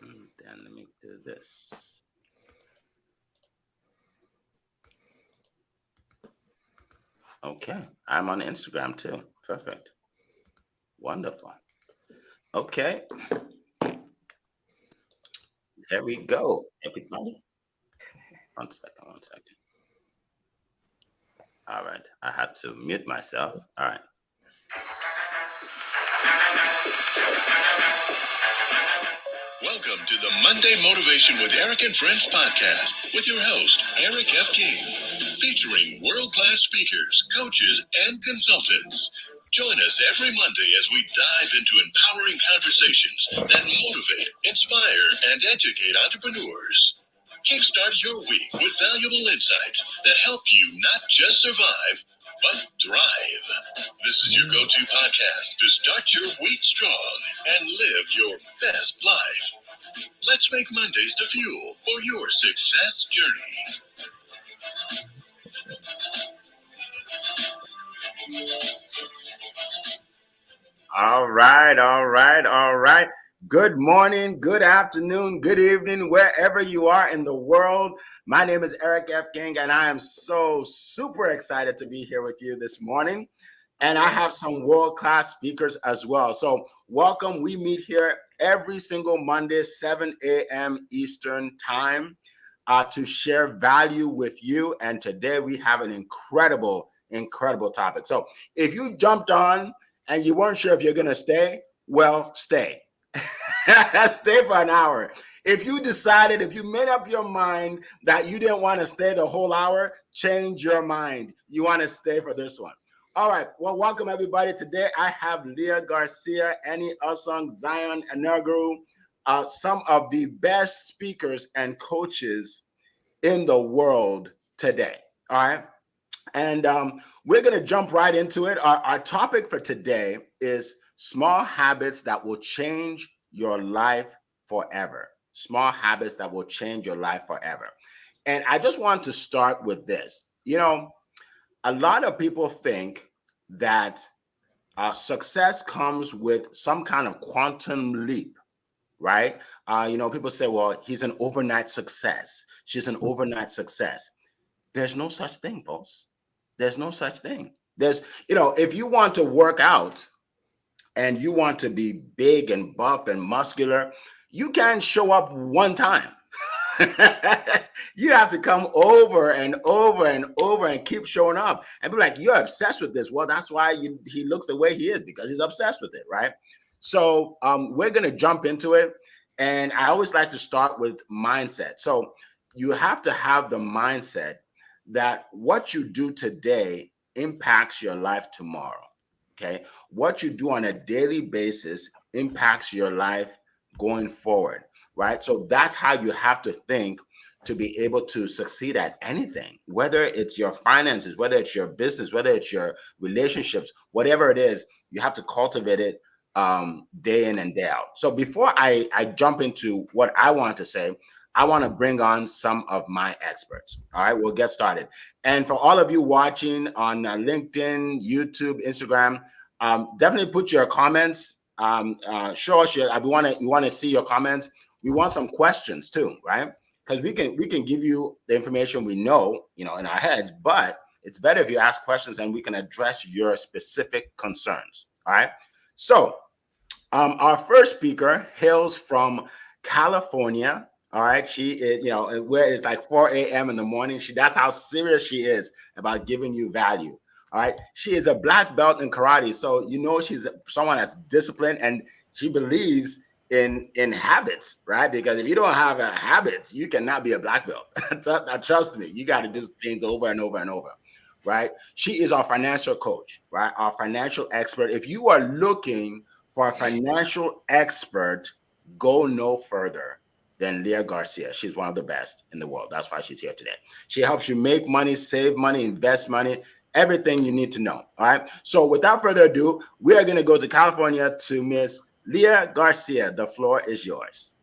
Then let me do this. Okay, I'm on Instagram too. Perfect. Wonderful. Okay, there we go, everybody. One second, one second. All right, I had to mute myself. All right. Welcome to the Monday Motivation with Eric and Friends podcast with your host, Eric F. King, featuring world-class speakers, coaches, and consultants. Join us every Monday as we dive into empowering conversations that motivate, inspire, and educate entrepreneurs. Kickstart your week with valuable insights that help you not just survive, but thrive. This is your go-to podcast to start your week strong and live your best life. Let's make Mondays the fuel for your success journey. All right, all right, all right. Good morning, good afternoon, good evening, wherever you are in the world. My name is Eric F. King, and I am so super excited to be here with you this morning. And I have some world-class speakers as well. So welcome. We meet here every single Monday, 7 a.m. Eastern time to share value with you. And today we have an incredible topic. So if you jumped on and you weren't sure if you're going to stay, well, stay. Stay for an hour. If you made up your mind that you didn't want to stay the whole hour, change your mind. You want to stay for this one. All right. Well, welcome everybody. Today I have Leah Garcia, Annie Usong, Zion Energuru, some of the best speakers and coaches in the world today. All right. And we're going to jump right into it. Our topic for today is small habits that will change your life forever. Small habits that will change your life forever. And I just want to start with this. A lot of people think that success comes with some kind of quantum leap, right? People say, well, he's an overnight success. She's an overnight success. There's no such thing, folks. There's no such thing. If you want to work out and you want to be big and buff and muscular, you can't show up one time. You have to come over and over and over and keep showing up. And be like, you're obsessed with this. Well, that's why he looks the way he is, because he's obsessed with it, right? So we're going to jump into it. And I always like to start with mindset. So you have to have the mindset that what you do today impacts your life tomorrow. Okay. What you do on a daily basis impacts your life going forward, right? So that's how you have to think to be able to succeed at anything, whether it's your finances, whether it's your business, whether it's your relationships, whatever it is, you have to cultivate it day in and day out. So before I jump into what I want to say, I want to bring on some of my experts. All right, we'll get started. And for all of you watching on LinkedIn, YouTube, Instagram, definitely put your comments. Show us we want to see your comments. We want some questions too, right? Because we can give you the information we know, in our heads, but it's better if you ask questions and we can address your specific concerns. All right. So our first speaker hails from California. All right. She is, where it's like 4 a.m. in the morning. That's how serious she is about giving you value. All right. She is a black belt in karate. So, she's someone that's disciplined, and she believes in habits, right? Because if you don't have a habit, you cannot be a black belt. Trust me, you got to do things over and over and over. Right. She is our financial coach, right? Our financial expert. If you are looking for a financial expert, go no further than Leah Garcia. She's one of the best in the world. That's why she's here today. She helps you make money, save money, invest money, everything you need to know. All right. So without further ado, we are going to go to California to Miss Leah Garcia. The floor is yours.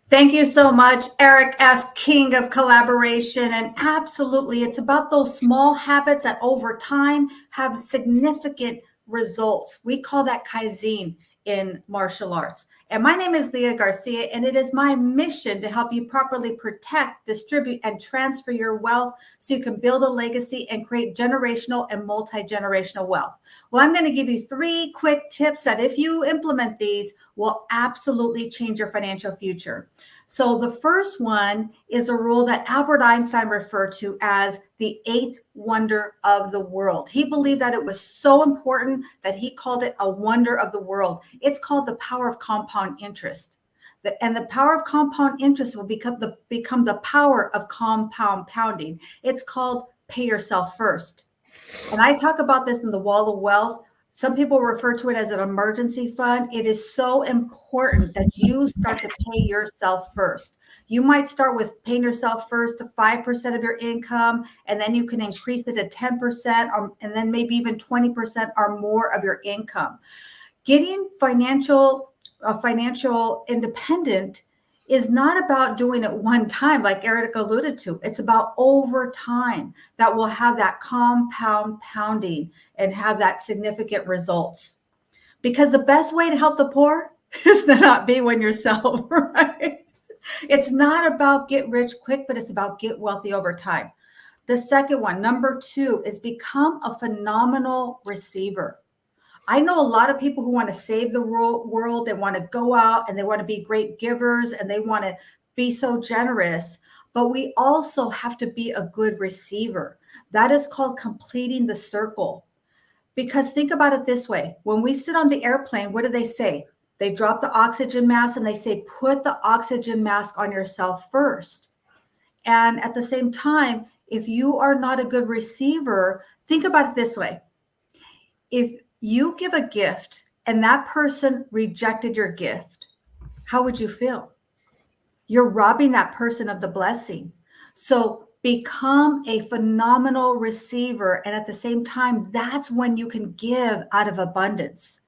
Thank you so much, Eric F. King of Collaboration. And absolutely, it's about those small habits that over time have significant results. We call that Kaizen. in martial arts. And my name is Leah Garcia, and it is my mission to help you properly protect, distribute, and transfer your wealth so you can build a legacy and create generational and multi-generational wealth. Well, I'm going to give you 3 quick tips that if you implement these will absolutely change your financial future. So the first one is a rule that Albert Einstein referred to as the 8th wonder of the world. He believed that it was so important that he called it a wonder of the world. It's called the power of compound interest. And the power of compound interest will become the power of compound pounding. It's called pay yourself first. And I talk about this in the Wall of Wealth. Some people refer to it as an emergency fund. It is so important that you start to pay yourself first. You might start with paying yourself first to 5% of your income, and then you can increase it to 10%, and then maybe even 20% or more of your income. Getting financial independent is not about doing it one time, like Eric alluded to. It's about over time that will have that compound pounding and have that significant results. Because the best way to help the poor is to not be one yourself, right? It's not about get rich quick, but it's about get wealthy over time. The second one, number 2, is become a phenomenal receiver. I know a lot of people who want to save the world. They want to go out and they want to be great givers and they want to be so generous. But we also have to be a good receiver. That is called completing the circle. Because think about it this way. When we sit on the airplane, what do they say? They drop the oxygen mask and they say, put the oxygen mask on yourself first. And at the same time, if you are not a good receiver, think about it this way. If you give a gift and that person rejected your gift, how would you feel? You're robbing that person of the blessing. So become a phenomenal receiver. And at the same time, that's when you can give out of abundance.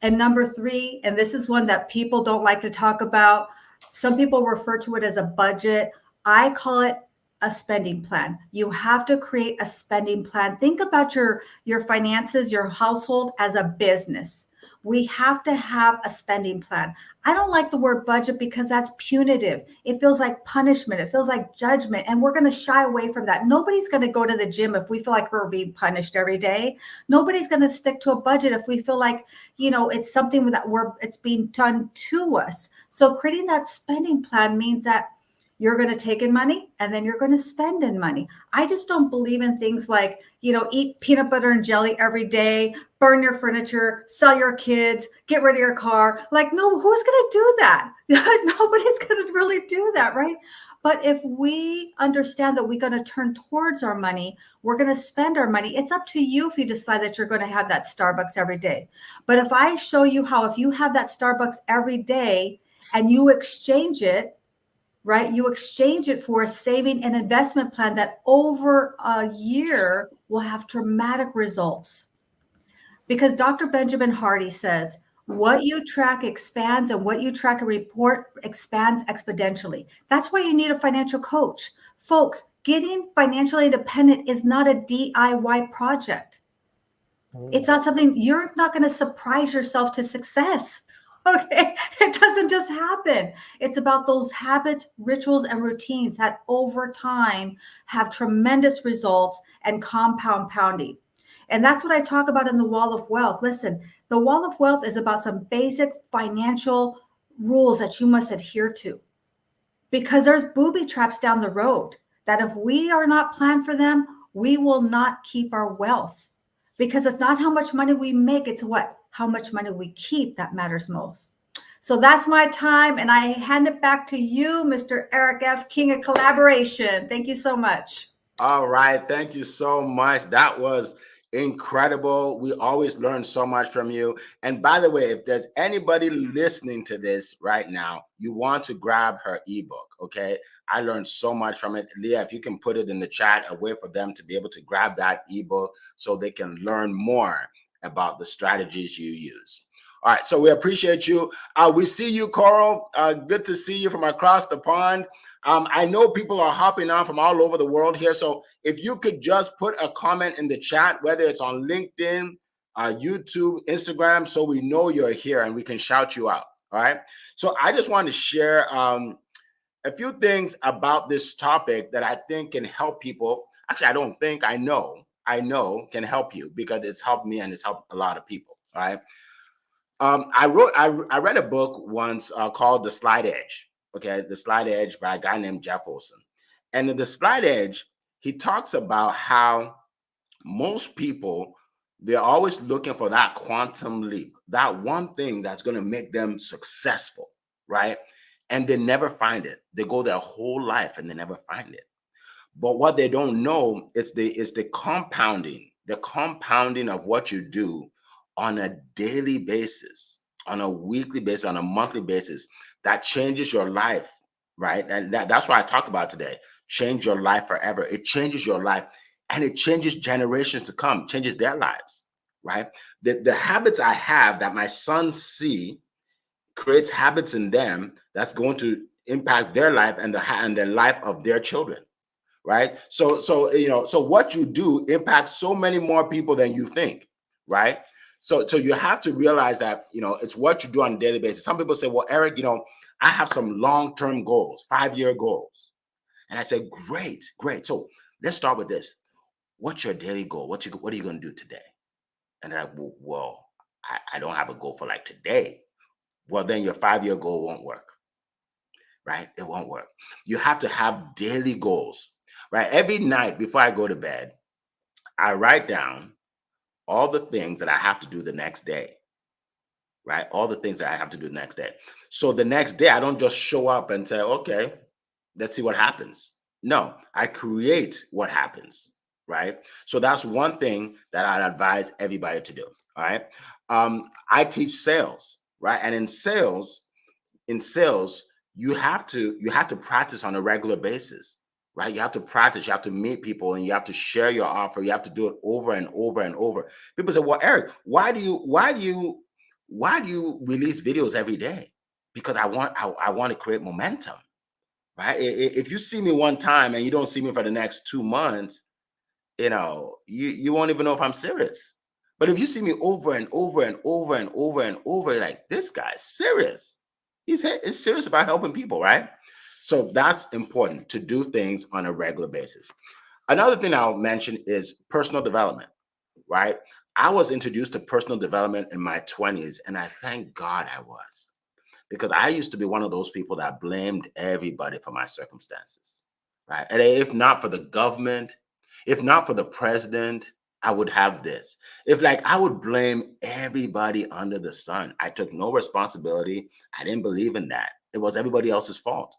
And number 3, and this is one that people don't like to talk about. Some people refer to it as a budget. I call it a spending plan. You have to create a spending plan. Think about your finances, your household as a business. We have to have a spending plan. I don't like the word budget because that's punitive. It feels like punishment. It feels like judgment. And we're going to shy away from that. Nobody's going to go to the gym if we feel like we're being punished every day. Nobody's going to stick to a budget if we feel like, it's something that it's being done to us. So creating that spending plan means that you're going to take in money and then you're going to spend in money. I just don't believe in things like, eat peanut butter and jelly every day, burn your furniture, sell your kids, get rid of your car. Like, no, who's going to do that? Nobody's going to really do that, right? But if we understand that we're going to turn towards our money, we're going to spend our money. It's up to you if you decide that you're going to have that Starbucks every day. But if I show you how, if you have that Starbucks every day and you exchange it, right? You exchange it for a saving and investment plan that over a year will have dramatic results. Because Dr. Benjamin Hardy says, what you track expands and what you track and report expands exponentially. That's why you need a financial coach. Folks, getting financially independent is not a DIY project. It's not something, you're not going to surprise yourself to success. Okay, it doesn't just happen. It's about those habits, rituals, and routines that over time have tremendous results and compound pounding. And that's what I talk about in the Wall of Wealth. Listen, the Wall of Wealth is about some basic financial rules that you must adhere to. Because there's booby traps down the road that if we are not planned for them, we will not keep our wealth. Because it's not how much money we make, it's how much money we keep that matters most. So that's my time. And I hand it back to you, Mr. Eric F. King of Collaboration. Thank you so much. All right. Thank you so much. That was incredible. We always learn so much from you. And by the way, if there's anybody listening to this right now, you want to grab her ebook, okay? I learned so much from it. Leah, if you can put it in the chat, a way for them to be able to grab that ebook so they can learn more about the strategies you use. All right, so we appreciate you. We see you, Coral. Good to see you from across the pond. I know people are hopping on from all over the world here. So if you could just put a comment in the chat, whether it's on LinkedIn, YouTube, Instagram, so we know you're here and we can shout you out. All right. So I just want to share a few things about this topic that I think can help people. Actually, I don't think, I know can help you because it's helped me and it's helped a lot of people. All right. I read a book once called The Slight Edge. Okay. The Slight Edge by a guy named Jeff Olson. And in The Slight Edge, he talks about how most people, they're always looking for that quantum leap, that one thing that's going to make them successful, right? And they never find it. They go their whole life and they never find it. But what they don't know is the compounding of what you do on a daily basis, on a weekly basis, on a monthly basis, that changes your life, right? And that's what I talked about today. Change your life forever. It changes your life and it changes generations to come, changes their lives, right? The habits I have that my sons see creates habits in them that's going to impact their life and the life of their children, right? So what you do impacts so many more people than you think, right? So you have to realize that, it's what you do on a daily basis. Some people say, well, Eric, I have some long-term goals, 5-year goals. And I say, great. So let's start with this. What's your daily goal? What are you going to do today? And they're like, well, I don't have a goal for like today. Well, then your 5-year goal won't work, right? It won't work. You have to have daily goals, right? Every night before I go to bed, I write down all the things that I have to do the next day, right? All the things that I have to do the next day. So the next day, I don't just show up and say, okay, let's see what happens. No, I create what happens, right? So that's one thing that I'd advise everybody to do, all right? I teach sales, right? And in sales, you have to practice on a regular basis, right? You have to practice, you have to meet people, and you have to share your offer. You have to do it over and over and over. People say, well, Eric, why do you release videos every day? Because I want to create momentum, right? If you see me one time and you don't see me for the next 2 months, you won't even know if I'm serious. But if you see me over and over and over and over and over, like, this guy's serious. He's serious about helping people, right? So that's important, to do things on a regular basis. Another thing I'll mention is personal development, right? I was introduced to personal development in my 20s, and I thank God I was, because I used to be one of those people that blamed everybody for my circumstances, right? And if not for the government, if not for the president, I would have this. I would blame everybody under the sun. I took no responsibility. I didn't believe in that. It was everybody else's fault.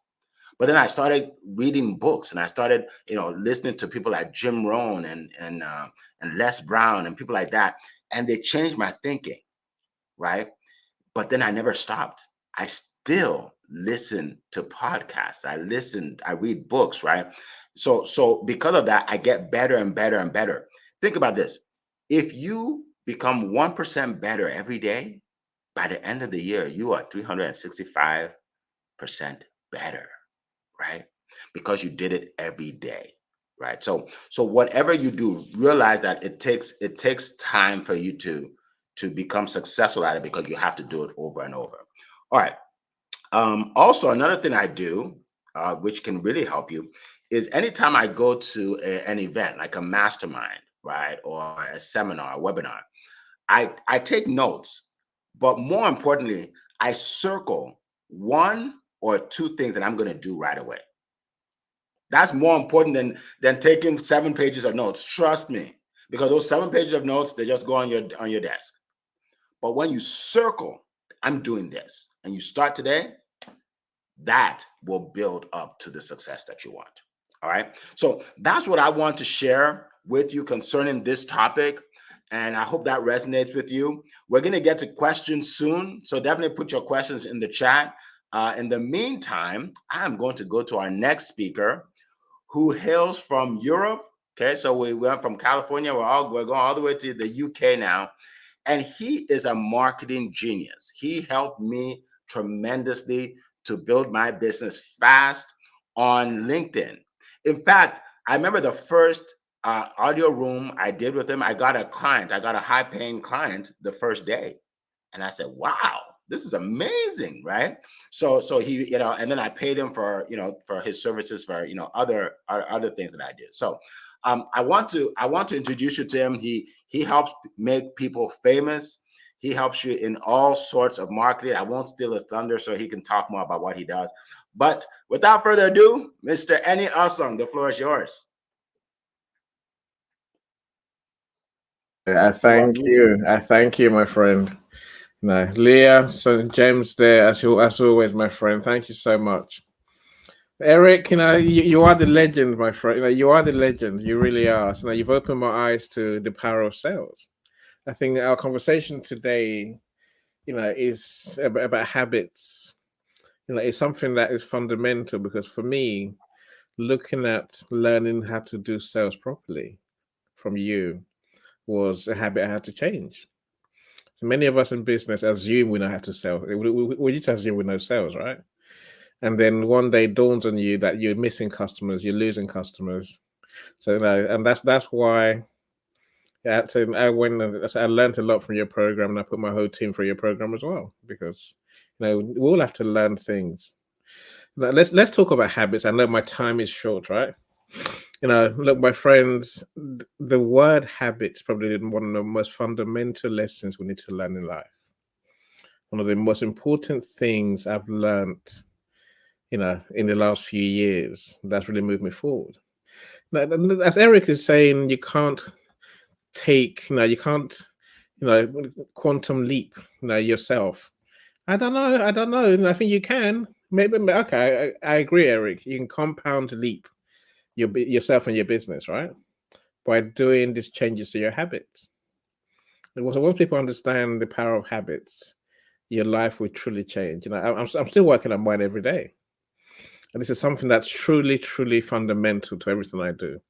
But then I started reading books, and I started, listening to people like Jim Rohn and Les Brown and people like that, and they changed my thinking, right? But then I never stopped. I still listen to podcasts. I read books, right? So because of that, I get better and better and better. Think about this. If you become 1% better every day, by the end of the year, you are 365% better, right? Because you did it every day, right? So whatever you do, realize that it takes time for you to become successful at it, because you have to do it over and over. All right. Also, another thing I do, which can really help you, is anytime I go to an event like a mastermind, right, or a seminar, a webinar, I take notes, but more importantly, I circle 1 or 2 things that I'm going to do right away. That's more important than taking 7 pages of notes. Trust me, because those 7 pages of notes, they just go on your desk. But when you circle, I'm doing this, and you start today, that will build up to the success that you want. All right. So that's what I want to share with you concerning this topic. And I hope that resonates with you. We're going to get to questions soon, so definitely put your questions in the chat. In the meantime, I'm going to go to our next speaker, who hails from Europe. Okay, so we went from California. We're going all the way to the UK now. And he is a marketing genius. He helped me tremendously to build my business fast on LinkedIn. In fact, I remember the first audio room I did with him. I got a high-paying client the first day. And I said, wow, this is amazing, right? So he, and then I paid him for, for his services for, other things that I did. So I want to introduce you to him. He helps make people famous. He helps you in all sorts of marketing. I won't steal his thunder so he can talk more about what he does. But without further ado, Mr. Eni Asong, the floor is yours. I thank you, my friend. No, Leah, so James there, as always, my friend. Thank you so much. Eric, you are the legend, my friend. You are the legend. You really are. So you've opened my eyes to the power of sales. I think our conversation today, is about habits. It's something that is fundamental because for me, looking at learning how to do sales properly from you was a habit I had to change. Many of us in business assume we know how to sell. We just assume we know sales, right? And then one day dawns on you that you're missing customers, you're losing customers. So and that's why I learned a lot from your program, and I put my whole team through your program as well, because we all have to learn things. Now, let's talk about habits. I know my time is short, right? Look, my friends, the word habits probably one of the most fundamental lessons we need to learn in life. One of the most important things I've learned, in the last few years that's really moved me forward. Now, as Eric is saying, you can't quantum leap, yourself. I don't know. I think you can. Maybe, okay, I agree, Eric. You can compound leap yourself and your business, right? By doing these changes to your habits. And once people understand the power of habits, your life will truly change. I'm still working on mine every day, and this is something that's truly, truly fundamental to everything I do.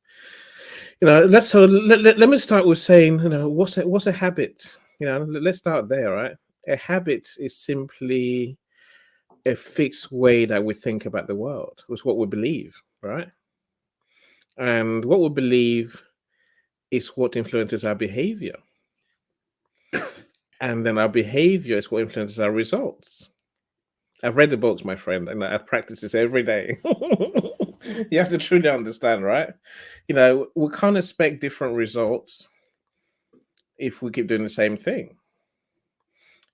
Let me start with saying, what's a habit? Let's start there, right? A habit is simply a fixed way that we think about the world. It's what we believe, right? And what we believe is what influences our behavior. And then our behavior is what influences our results. I've read the books, my friend, and I practice this every day. You have to truly understand, right? We can't expect different results if we keep doing the same thing.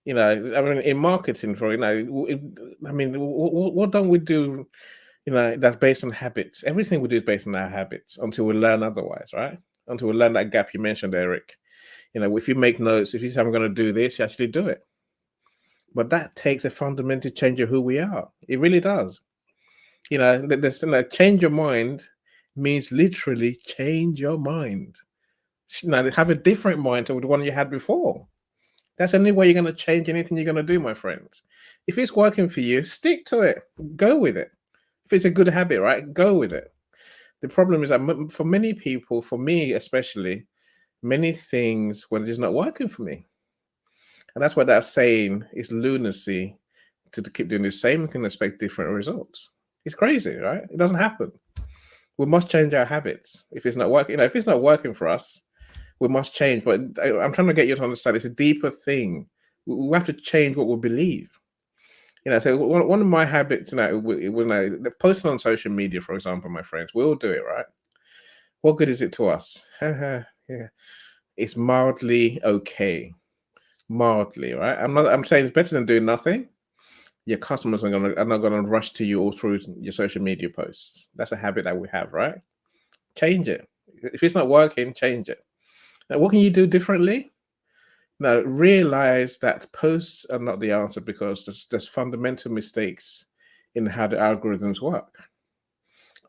In marketing, what don't we do, that's based on habits? Everything we do is based on our habits until we learn otherwise, right? Until we learn that gap you mentioned, Eric. If you make notes, if you say, I'm going to do this, you actually do it. But that takes a fundamental change of who we are. It really does. Change your mind means literally change your mind. Have a different mind to the one you had before. That's the only way you're going to change anything you're going to do, my friends. If it's working for you, stick to it. Go with it. If it's a good habit, right? Go with it. The problem is that for many people, for me especially, many things were just not working for me. And that's what that's saying is lunacy to keep doing the same thing and expect different results. It's crazy, right? It doesn't happen. We must change our habits. If it's not working, if it's not working for us, we must change. But I'm trying to get you to understand it's a deeper thing. We have to change what we believe. So one of my habits, when I posting on social media, for example, my friends, we all do it, right? What good is it to us? Yeah, it's mildly okay. Mildly, right? I'm saying it's better than doing nothing. Your customers are not gonna rush to you all through your social media posts. That's a habit that we have, right? Change it. If it's not working, change it. Now, what can you do differently? Now, realize that posts are not the answer because there's fundamental mistakes in how the algorithms work.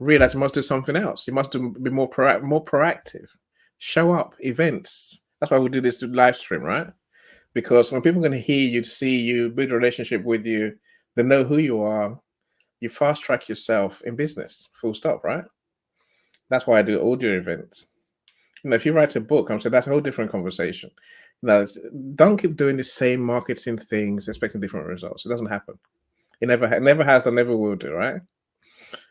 Realize you must do something else. You must be more proactive. Show up, events. That's why we do this live stream, right? Because when people are going to hear you, see you, build a relationship with you, they know who you are, you fast track yourself in business, full stop, right? That's why I do audio events. If you write a book, I'm saying that's a whole different conversation. Don't keep doing the same marketing things, expecting different results. It doesn't happen. It never has, and never will do, right?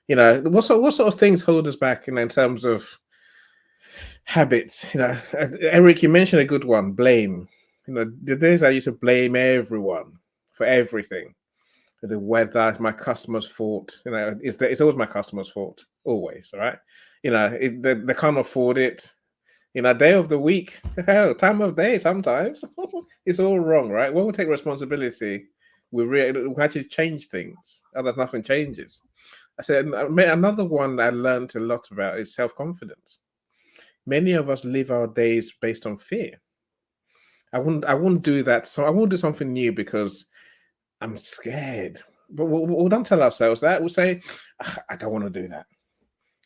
What sort of things hold us back in terms of, Habits. Eric, you mentioned a good one. Blame. The days I used to blame everyone for everything. The weather is my customer's fault. It's always my customer's fault. Always, all right. They can't afford it. Day of the week, hell, time of day. Sometimes it's all wrong, right? When we take responsibility, we actually change things. Otherwise, nothing changes. I said another one I learned a lot about is self-confidence. Many of us live our days based on fear. I wouldn't do that. So I won't do something new because I'm scared. But we don't tell ourselves that. We'll say, I don't want to do that.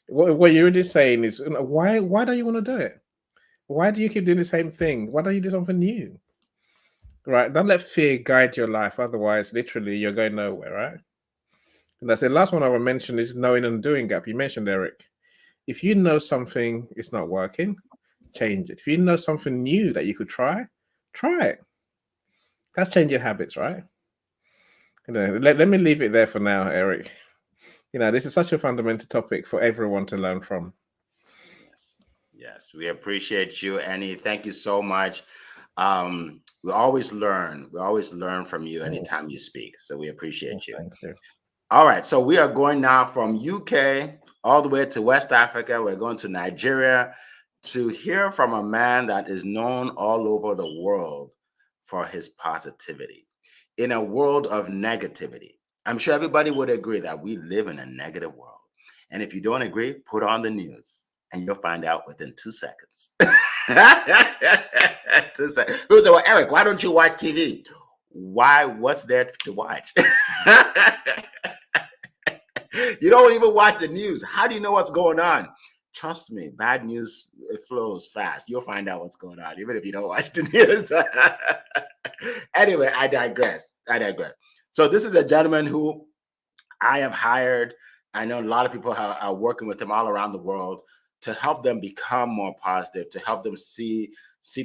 What you're really saying is, why don't you want to do it? Why do you keep doing the same thing? Why don't you do something new? Right? Don't let fear guide your life. Otherwise, literally, you're going nowhere, right? And that's the last one I will mention is knowing and doing gap. You mentioned, Eric. If you know something is not working, change it. If you know something new that you could try it. That's changing habits, right? Let me leave it there for now, Eric. This is such a fundamental topic for everyone to learn from. Yes, we appreciate you, Annie. Thank you so much. We always learn. We always learn from you anytime you speak. So we appreciate you. Thank you. All right. So we are going now from UK all the way to West Africa. We're going to Nigeria to hear from a man that is known all over the world for his positivity in a world of negativity. I'm sure everybody would agree that we live in a negative world. And if you don't agree, put on the news and you'll find out within 2 seconds. 2 seconds. People say, well, Eric, why don't you watch TV? Why? What's there to watch? You don't even watch the news. How do you know what's going on? Trust me, bad news, it flows fast. You'll find out what's going on, even if you don't watch the news. Anyway, I digress. So this is a gentleman who I have hired. I know a lot of people are working with him all around the world to help them become more positive, to help them see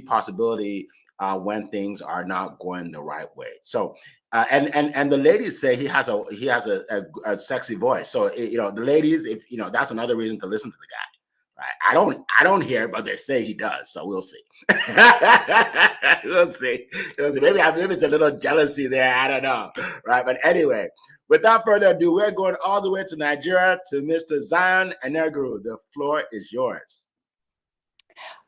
possibility when things are not going the right way. So, and the ladies say he has a sexy voice. So the ladies, if that's another reason to listen to the guy. Right. I don't hear, but they say he does. So we'll see. We'll see. Maybe it's a little jealousy there. I don't know. Right. But anyway, without further ado, we're going all the way to Nigeria to Mr. Zion Enegru. The floor is yours.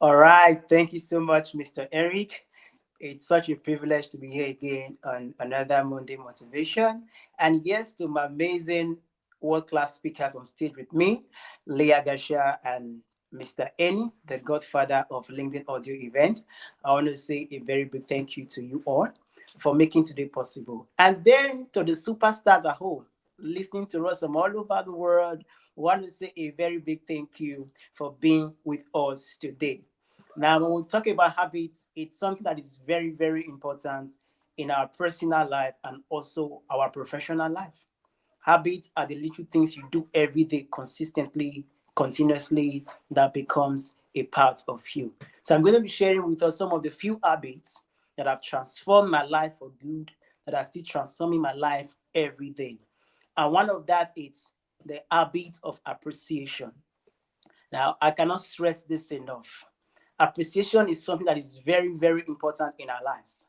All right. Thank you so much, Mr. Eric. It's such a privilege to be here again on another Monday Motivation. And yes, to my amazing world-class speakers on stage with me, Leah Garcia and Mr. Eni, the godfather of LinkedIn audio event. I want to say a very big thank you to you all for making today possible. And then to the superstars at home, listening to us from all over the world, I want to say a very big thank you for being with us today. Now, when we talk about habits, it's something that is very, very important in our personal life and also our professional life. Habits are the little things you do every day consistently, continuously, that becomes a part of you. So I'm going to be sharing with us some of the few habits that have transformed my life for good, that are still transforming my life every day. And one of that is the habit of appreciation. Now, I cannot stress this enough. Appreciation is something that is very, very important in our lives.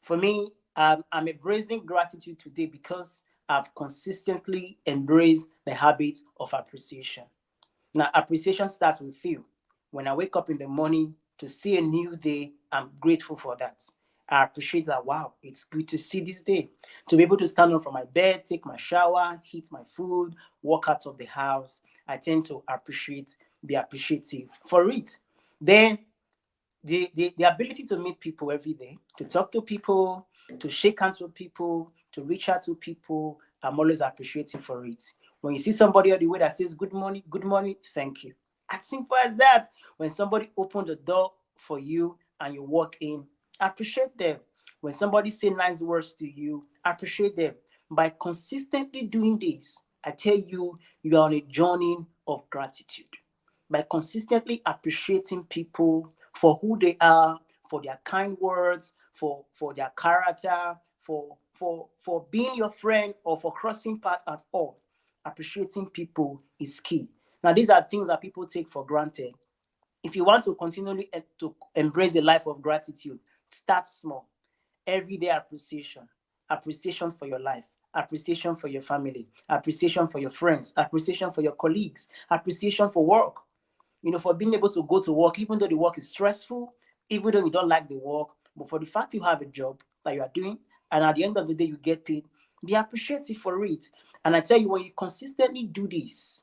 For me, I'm embracing gratitude today because I've consistently embraced the habit of appreciation. Now, appreciation starts with you. When I wake up in the morning to see a new day, I'm grateful for that. I appreciate that. Wow, it's good to see this day. To be able to stand up from my bed, take my shower, eat my food, walk out of the house, I tend to be appreciative for it. Then the ability to meet people every day, to talk to people, to shake hands with people, to reach out to people, I'm always appreciative for it. When you see somebody on the way that says good morning, thank you. As simple as that. When somebody opens the door for you and you walk in, appreciate them. When somebody says nice words to you, appreciate them. By consistently doing this, I tell you, you are on a journey of gratitude. By consistently appreciating people for who they are, for their kind words, for their character, for being your friend, or for crossing paths at all. Appreciating people is key. Now, these are things that people take for granted. If you want to continually to embrace a life of gratitude, start small. Everyday appreciation, appreciation for your life, appreciation for your family, appreciation for your friends, appreciation for your colleagues, appreciation for work. For being able to go to work, even though the work is stressful, even though you don't like the work, but for the fact you have a job that you are doing, and at the end of the day you get paid, be appreciative for it. And I tell you, when you consistently do this,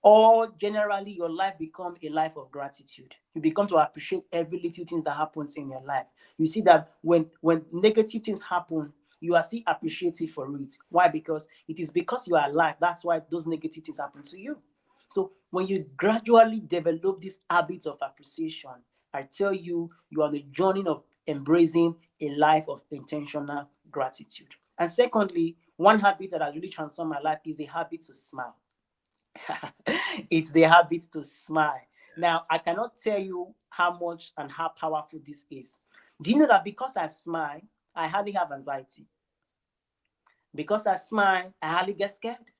or generally your life become a life of gratitude. You become to appreciate every little things that happens in your life. You see that when negative things happen, you are still appreciative for it. Why? Because it is because you are alive. That's why those negative things happen to you. So when you gradually develop this habit of appreciation, I tell you, you are on the journey of embracing a life of intentional gratitude. And secondly, one habit that has really transformed my life is the habit to smile. It's the habit to smile. Now, I cannot tell you how much and how powerful this is. Do you know that because I smile, I hardly have anxiety? Because I smile, I hardly get scared.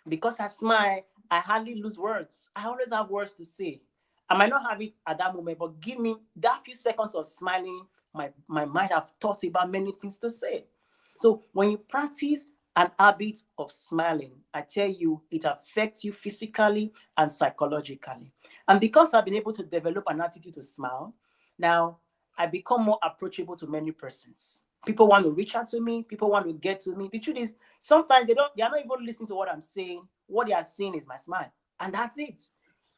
Because I smile, I hardly lose words. I always have words to say. I might not have it at that moment, but give me that few seconds of smiling, my mind have thought about many things to say. So when you practice an habit of smiling, I tell you, it affects you physically and psychologically. And because I've been able to develop an attitude to smile, now I become more approachable to many persons. People want to reach out to me. People want to get to me. The truth is, sometimes they are not even listening to what I'm saying. What they are seeing is my smile. And that's it.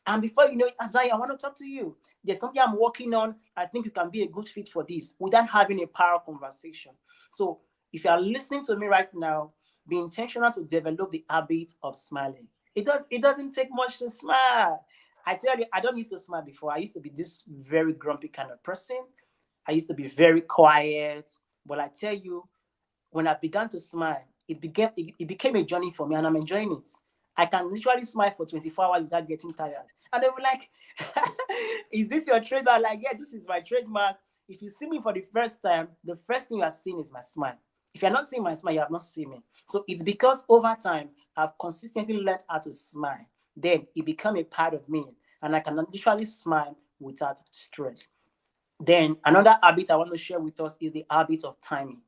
And before you know it, Isaiah, I want to talk to you. There's something I'm working on. I think you can be a good fit for this without having a power conversation. So if you are listening to me right now, be intentional to develop the habit of smiling. It doesn't take much to smile. I tell you, I don't used to smile before. I used to be this very grumpy kind of person. I used to be very quiet. But I tell you, when I began to smile, it became a journey for me, and I'm enjoying it. I can literally smile for 24 hours without getting tired. And they were like, is this your trademark? Like, yeah, this is my trademark. If you see me for the first time, the first thing you are seeing is my smile. If you're not seeing my smile, you have not seen me. So it's because over time, I've consistently learned how to smile. Then it became a part of me, and I can literally smile without stress. Then another habit I want to share with us is the habit of timing.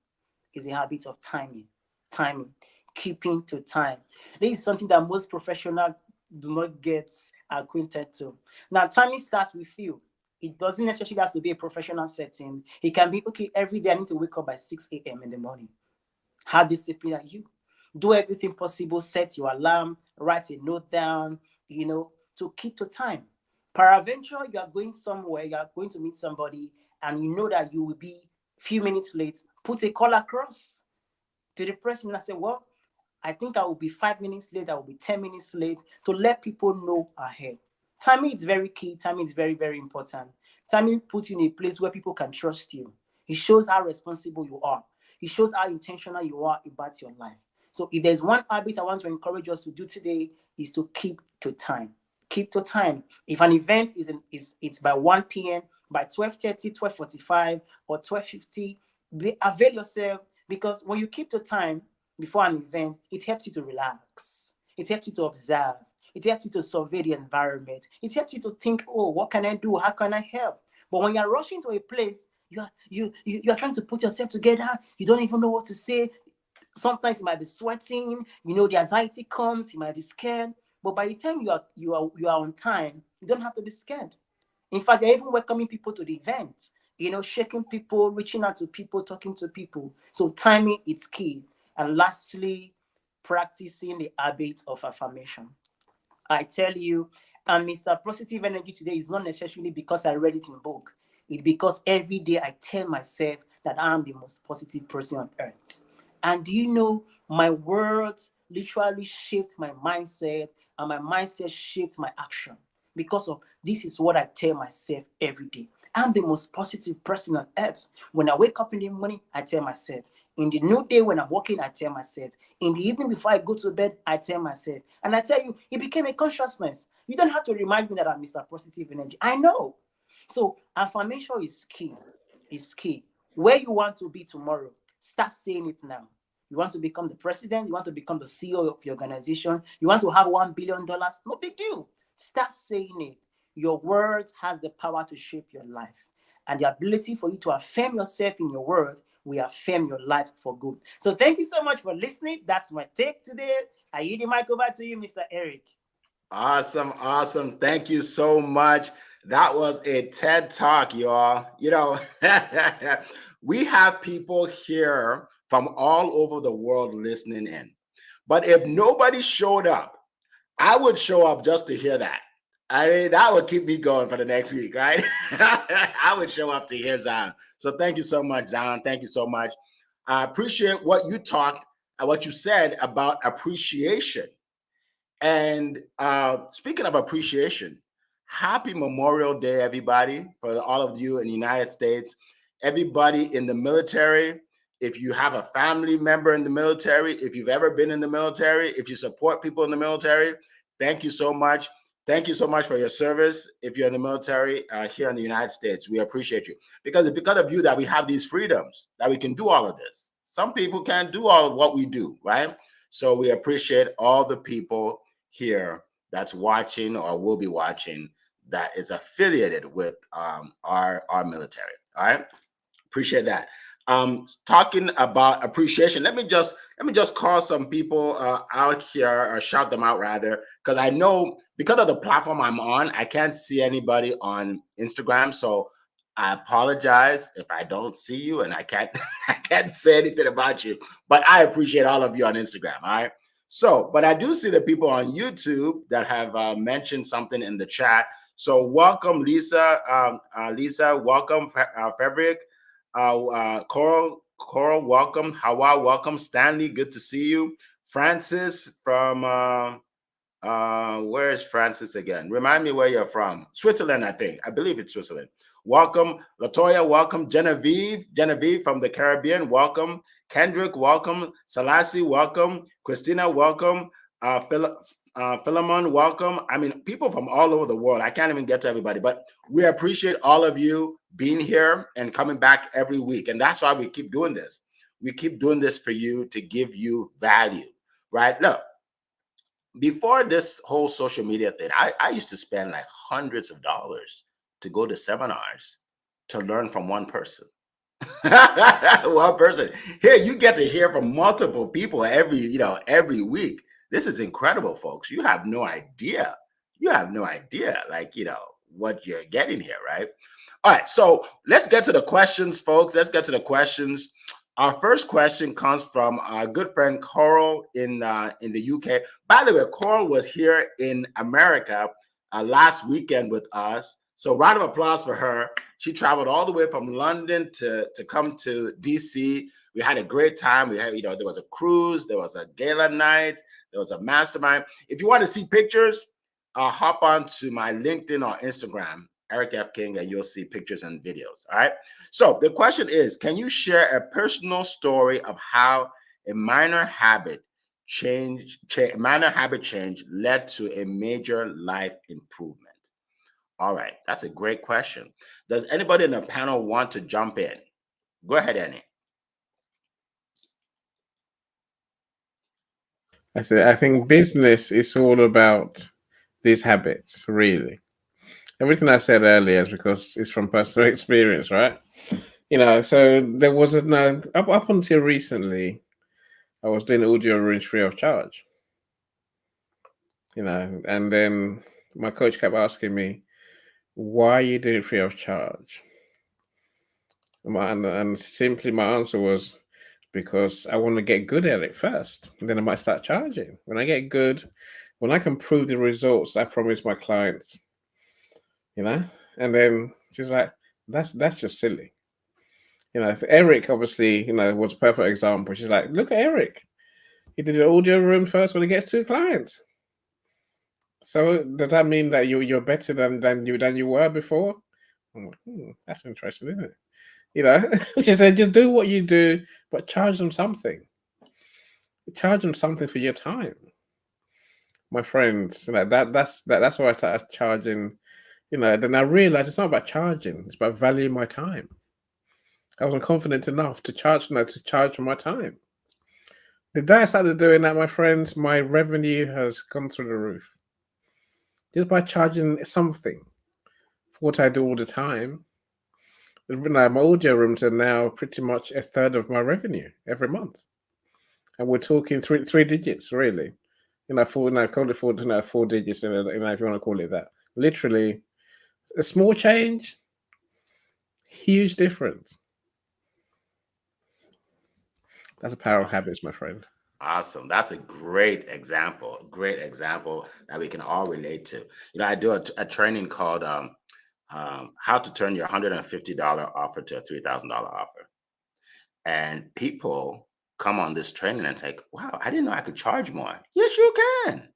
Is the habit of timing, keeping to time. This is something that most professionals do not get acquainted to. Now, timing starts with you. It doesn't necessarily have to be a professional setting. It can be, okay, every day I need to wake up by 6 a.m. in the morning. How disciplined are you? Do everything possible, set your alarm, write a note down, to keep to time. Peradventure, you are going somewhere, you are going to meet somebody, and you know that you will be few minutes late, put a call across to the person and say, well, I think I will be 5 minutes late, I will be 10 minutes late, to let people know ahead. Timing is very key. Timing is very, very important. Timing puts you in a place where people can trust you. It shows how responsible you are. It shows how intentional you are about your life. So if there's one habit I want to encourage us to do today, is to keep to time. Keep to time. If an event it's by 1 p.m., by 12:30, 12:45, or 12:50, avail yourself, because when you keep to time before an event, it helps you to relax. It helps you to observe. It helps you to survey the environment. It helps you to think, oh, what can I do? How can I help? But when you're rushing to a place, you're trying to put yourself together. You don't even know what to say. Sometimes you might be sweating. The anxiety comes. You might be scared. But by the time you are on time, you don't have to be scared. In fact, you're even welcoming people to the event. Shaking people, reaching out to people, talking to people. So timing is key. And lastly, practicing the habit of affirmation. I tell you, and Mr. Positive Energy today is not necessarily because I read it in a book. It's because every day I tell myself that I'm the most positive person on earth. And do you know, my words literally shaped my mindset, and my mindset shaped my action. Because of this is what I tell myself every day. I'm the most positive person on earth. When I wake up in the morning, I tell myself. In the new day when I'm working, I tell myself. In the evening before I go to bed, I tell myself. And I tell you, it became a consciousness. You don't have to remind me that I'm Mr. Positive Energy. I know. So affirmation is key. It's key. Where you want to be tomorrow, start saying it now. You want to become the president, you want to become the CEO of your organization, you want to have $1 billion, no big deal. Start saying it. Your words has the power to shape your life. And the ability for you to affirm yourself in your word will affirm your life for good. So thank you so much for listening. That's my take today. I yield the mic over to you, Mr. Eric. Awesome, awesome. Thank you so much. That was a TED Talk, y'all. We have people here from all over the world listening in. But if nobody showed up, I would show up just to hear that. I mean, that would keep me going for the next week, right? I would show up to hear Zion. So thank you so much, Zion. Thank you so much. I appreciate what you talked, what you said about appreciation. And speaking of appreciation, happy Memorial Day, everybody, for all of you in the United States, everybody in the military. If you have a family member in the military, if you've ever been in the military, if you support people in the military, thank you so much. Thank you so much for your service. If you're in the military here in the United States, we appreciate you. Because it's because of you that we have these freedoms, that we can do all of this. Some people can't do all of what we do, right? So we appreciate all the people here that's watching or will be watching that is affiliated with our military. All right, appreciate that. Talking about appreciation, let me just call some people out here, or shout them out rather, because I know because of the platform I'm on, I can't see anybody on Instagram. So I apologize if I don't see you and I can't I can't say anything about you, but I appreciate all of you on Instagram. All right. So, but I do see the people on YouTube that have mentioned something in the chat. So welcome, Lisa. Lisa, welcome, Frederick. Coral, welcome. Hawa, welcome. Stanley, good to see you. Francis from, where is Francis again? Remind me where you're from. Switzerland, I think. I believe it's Switzerland. Welcome. Latoya, welcome. Genevieve from the Caribbean, welcome. Kendrick, welcome. Selassie, welcome. Christina, welcome. Philemon, welcome. I mean, people from all over the world. I can't even get to everybody, but we appreciate all of you being here and coming back every week. And that's why we keep doing this. We keep doing this for you to give you value, right? Look, before this whole social media thing, I used to spend like hundreds of dollars to go to seminars to learn from one person. One person. Here you get to hear from multiple people every week. This is incredible, folks. You have no idea. Like, what you're getting here, right? All right, so let's get to the questions, folks. Let's get to the questions. Our first question comes from our good friend Coral in the UK. By the way, Coral was here in America last weekend with us. So round of applause for her. She traveled all the way from London to come to DC. We had a great time. We had, there was a cruise, there was a gala night, there was a mastermind. If you want to see pictures, hop on to my LinkedIn or Instagram, Eric F. King, and you'll see pictures and videos. All right. So the question is, can you share a personal story of how a minor habit change led to a major life improvement? All right, that's a great question. Does anybody in the panel want to jump in? Go ahead, Annie. I think business is all about these habits, really. Everything I said earlier is because it's from personal experience, right? So there was up until recently, I was doing audio rooms free of charge. And then my coach kept asking me, why are you doing it free of charge? And simply my answer was, because I want to get good at it first, and then I might start charging. When I get good, when I can prove the results I promise my clients, and then she was like, that's just silly. So Eric obviously, was a perfect example. She's like, look at Eric. He did an audio room first when he gets 2 clients. So does that mean that you're better than you were before? I'm like, that's interesting, isn't it? She said, just do what you do, but charge them something. Charge them something for your time. My friends, that's why I started charging. Then I realized it's not about charging; it's about valuing my time. I wasn't confident enough to charge for my time. The day I started doing that, my friends, my revenue has gone through the roof. Just by charging something. what I do all the time. My audio rooms are now pretty much a third of my revenue every month, and we're talking three digits, really. Call it four digits, if you want to call it that. Literally, a small change, huge difference. That's a power of habits, my friend. Awesome. That's a great example that we can all relate to. I do a training called how to turn your $150 offer to a $3,000 offer. And people come on this training and say, wow, I didn't know I could charge more. Yes, you can.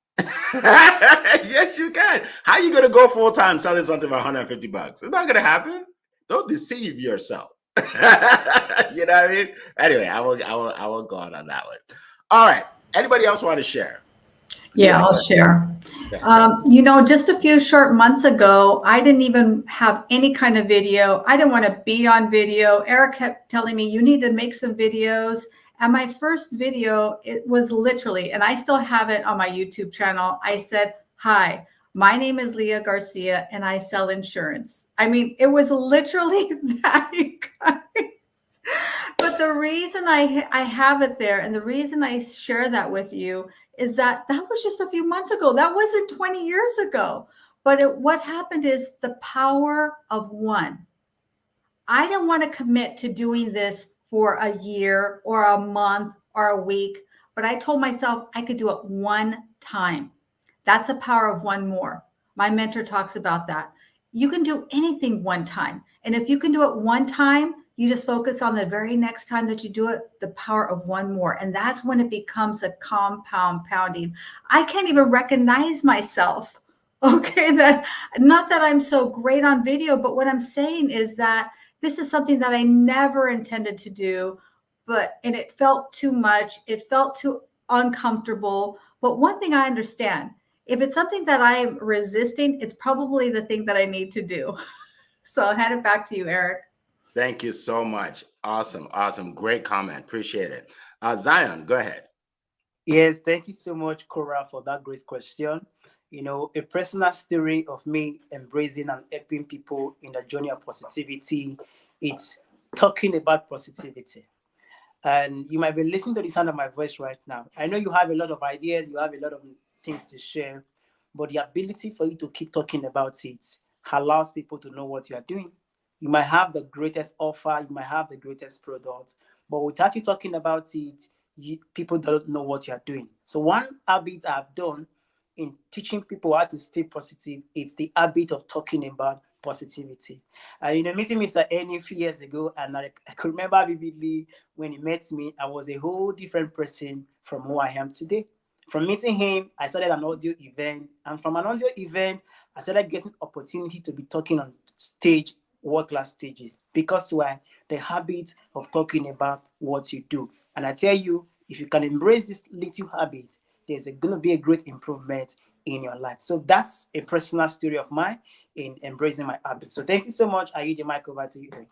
Yes, you can. How are you going to go full time selling something for $150? It's not going to happen. Don't deceive yourself. You know what I mean? Anyway, I will go on that one. All right. Anybody else want to share? Yeah, I'll share. Just a few short months ago, I didn't even have any kind of video. I didn't want to be on video. Eric kept telling me, you need to make some videos. And my first video, it was literally, and I still have it on my YouTube channel. I said, hi, my name is Leah Garcia and I sell insurance. I mean, it was literally that, you guys. But the reason I have it there and the reason I share that with you is that was just a few months ago. That wasn't 20 years ago. But what happened is the power of one. I didn't want to commit to doing this for a year or a month or a week, but I told myself I could do it one time. That's the power of one more. My mentor talks about that. You can do anything one time. And if you can do it one time, you just focus on the very next time that you do it, the power of one more. And that's when it becomes a compound pounding. I can't even recognize myself. Okay, that not that I'm so great on video, but what I'm saying is that this is something that I never intended to do, and it felt too much. It felt too uncomfortable. But one thing I understand, if it's something that I am resisting, it's probably the thing that I need to do. So I'll hand it back to you, Eric. Thank you so much. Awesome. Great comment. Appreciate it. Zion, go ahead. Yes, thank you so much, Cora, for that great question. A personal story of me embracing and helping people in the journey of positivity. It's talking about positivity. And you might be listening to the sound of my voice right now. I know you have a lot of ideas, you have a lot of things to share, but the ability for you to keep talking about it allows people to know what you are doing. You might have the greatest offer, you might have the greatest product, but without you talking about it, people don't know what you are doing. So one habit I've done in teaching people how to stay positive, it's the habit of talking about positivity. Meeting Mr. Ernie a few years ago, and I could remember vividly when he met me, I was a whole different person from who I am today. From meeting him, I started an audio event, and from an audio event, I started getting opportunity to be talking on stage, world-class stages, because why? The habit of talking about what you do. And I tell you, if you can embrace this little habit, there's going to be a great improvement in your life. So that's a personal story of mine in embracing my habit. So thank you so much. I yield the mic over to you, Eric.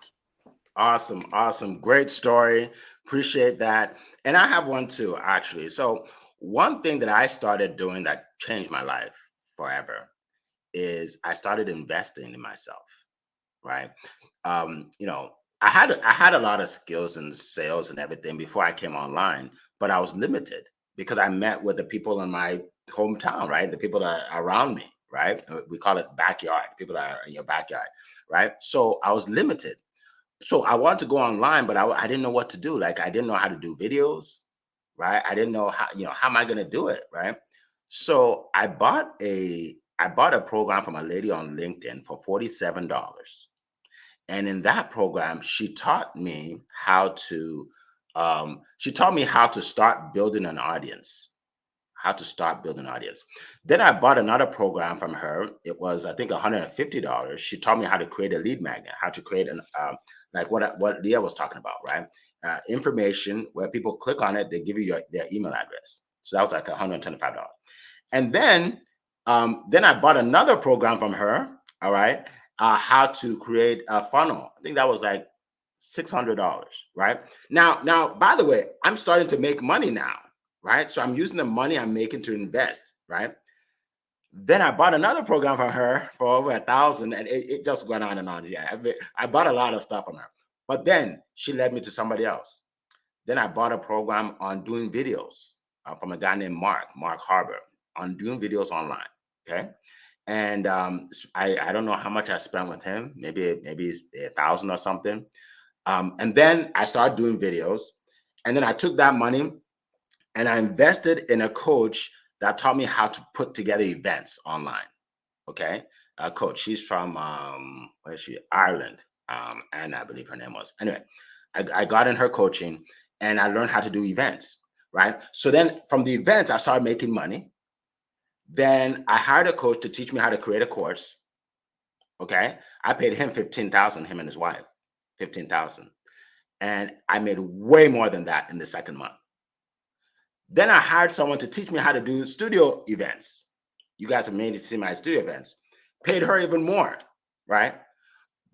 Awesome. Great story. Appreciate that. And I have one too, actually. So one thing that I started doing that changed my life forever is I started investing in myself, right? I had a lot of skills in sales and everything before I came online, but I was limited because I met with the people in my hometown, right? The people that are around me, right? We call it backyard, people that are in your backyard, right? So I was limited. So I wanted to go online, but I didn't know what to do. Like I didn't know how to do videos, right? I didn't know how am I going to do it, right? So I bought a program from a lady on LinkedIn for $47. And in that program, she taught me how to start building an audience. Then I bought another program from her. It was, I think, $150. She taught me how to create a lead magnet, how to create an like what Leah was talking about, right? Information where people click on it, they give you their email address. So that was like $125. And then I bought another program from her. All right. How to create a funnel. I think that was like $600, right? Now, by the way, I'm starting to make money now, right? So I'm using the money I'm making to invest, right? Then I bought another program from her for over 1,000, and it just went on and on. Yeah, I bought a lot of stuff from her. But then she led me to somebody else. Then I bought a program on doing videos from a guy named Mark Harbor, on doing videos online. Okay. And I don't know how much I spent with him, maybe 1,000 or something. And then I started doing videos. And then I took that money and I invested in a coach that taught me how to put together events online. Okay. A coach, she's from, where's she? Ireland. And I believe her name was. Anyway, I got in her coaching and I learned how to do events, right? So then from the events, I started making money. Then I hired a coach to teach me how to create a course. Okay. I paid him 15,000, him and his wife, 15,000. And I made way more than that in the second month. Then I hired someone to teach me how to do studio events. You guys have made it see my studio events. Paid her even more, right?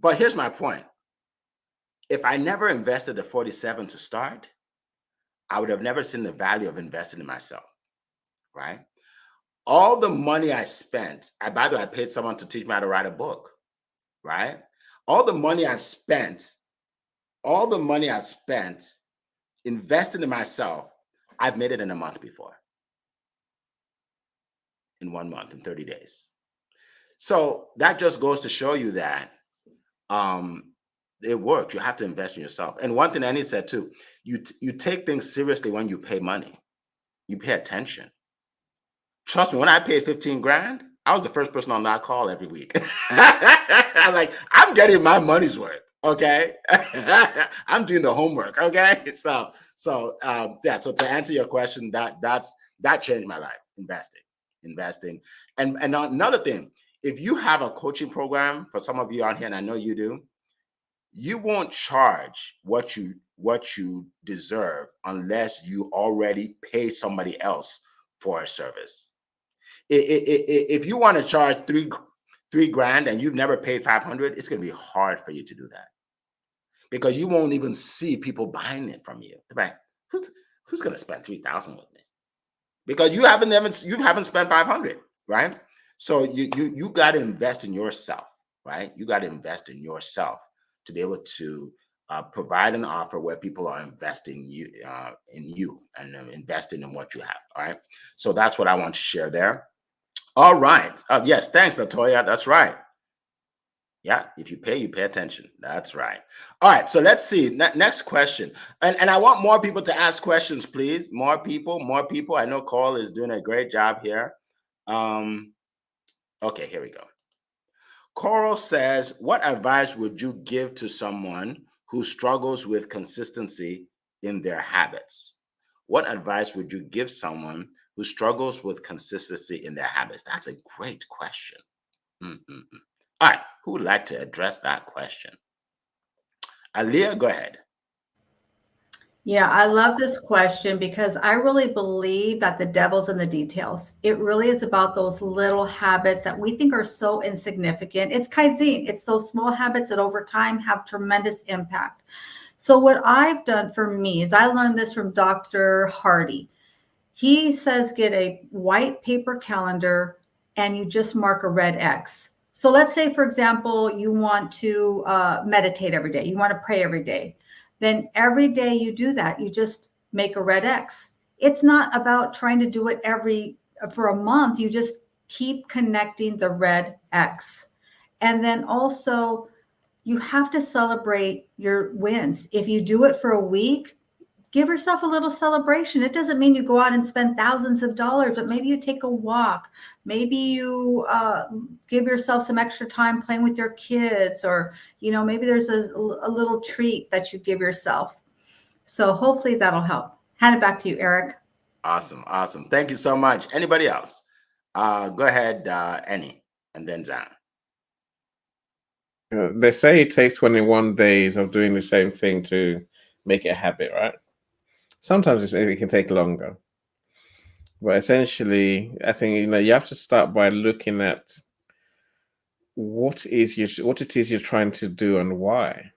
But here's my point. If I never invested the 47 to start, I would have never seen the value of investing in myself, right? All the money I spent, by the way, I paid someone to teach me how to write a book, right? All the money I spent investing in myself, I've made it in a month before. In 1 month, in 30 days. So that just goes to show you that it works. You have to invest in yourself. And one thing Annie said too, you take things seriously when you pay money. You pay attention. Trust me, when I paid 15 grand, I was the first person on that call every week. I'm like, I'm getting my money's worth. Okay. I'm doing the homework. Okay. So to answer your question, that changed my life, investing. And another thing, if you have a coaching program, for some of you out here, and I know you do, you won't charge what you deserve unless you already pay somebody else for a service. If you want to charge three grand and you've never paid 500, it's going to be hard for you to do that, because you won't even see people buying it from you. Right? Who's going to spend 3,000 with me? Because you haven't spent 500, right? So you got to invest in yourself, right? You got to invest in yourself to be able to provide an offer where people are investing in you and investing in what you have. All right. So that's what I want to share there. All right. Yes. Thanks, Latoya. That's right. Yeah. If you pay attention. That's right. All right. So let's see. Next question. And I want more people to ask questions, please. More people. I know Cole is doing a great job here. Okay. Here we go. Coral says, what advice would you give to someone who struggles with consistency in their habits? What advice would you give someone who struggles with consistency in their habits? That's a great question. All right. Who would like to address that question? Aaliyah, go ahead. Yeah, I love this question because I really believe that the devil's in the details. It really is about those little habits that we think are so insignificant. It's Kaizen. It's those small habits that over time have tremendous impact. So what I've done for me is I learned this from Dr. Hardy. He says get a white paper calendar and you just mark a red X. So let's say, for example, you want to meditate every day. You want to pray every day. Then every day you do that, you just make a red X. It's not about trying to do it for a month. You just keep connecting the red X. And then also you have to celebrate your wins. If you do it for a week, give yourself a little celebration. It doesn't mean you go out and spend thousands of dollars, but maybe you take a walk. Maybe you give yourself some extra time playing with your kids, or, maybe there's a little treat that you give yourself. So hopefully that'll help. Hand it back to you, Eric. Awesome. Thank you so much. Anybody else? Go ahead, Annie, and then Zan. They say it takes 21 days of doing the same thing to make it a habit, right? Sometimes it can take longer. But essentially, I think you have to start by looking at what it is you're trying to do and why.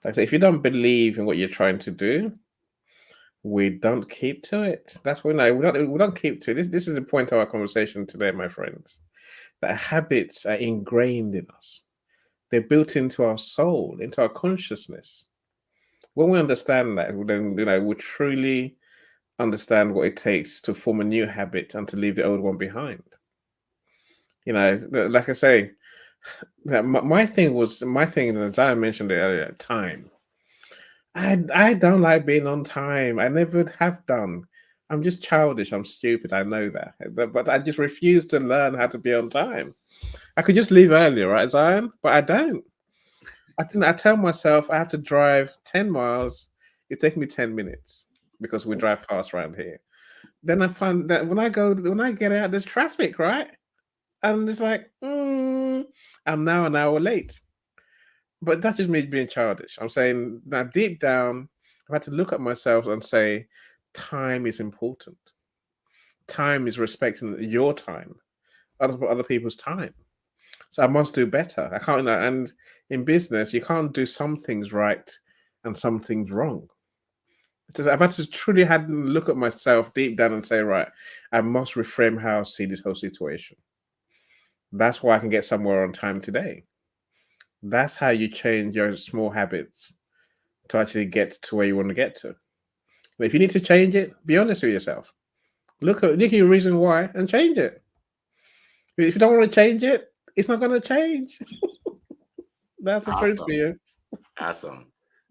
Like I say, if you don't believe in what you're trying to do, we don't keep to it. That's when we don't keep to it. This is the point of our conversation today, my friends. That habits are ingrained in us. They're built into our soul, into our consciousness. When we understand that, then we truly understand what it takes to form a new habit and to leave the old one behind. Like I say, my thing, as I mentioned earlier, time. I don't like being on time. I never have done. I'm just childish. I'm stupid. I know that. But I just refuse to learn how to be on time. I could just leave earlier, right, Zion? But I don't. I tell myself I have to drive 10 miles. It takes me 10 minutes because we drive fast around here. Then I find that when I get out, there's traffic, right? And it's like, I'm now an hour late. But that's just me being childish. I'm saying now deep down, I've had to look at myself and say, time is important. Time is respecting your time, other people's time. So I must do better. I can't, and in business, you can't do some things right and some things wrong. I've had to truly look at myself deep down and say, right, I must reframe how I see this whole situation. That's why I can get somewhere on time today. That's how you change your small habits to actually get to where you want to get to. But if you need to change it, be honest with yourself. Look at your reason why and change it. If you don't want to change it, it's not going to change. That's the truth for you. Awesome.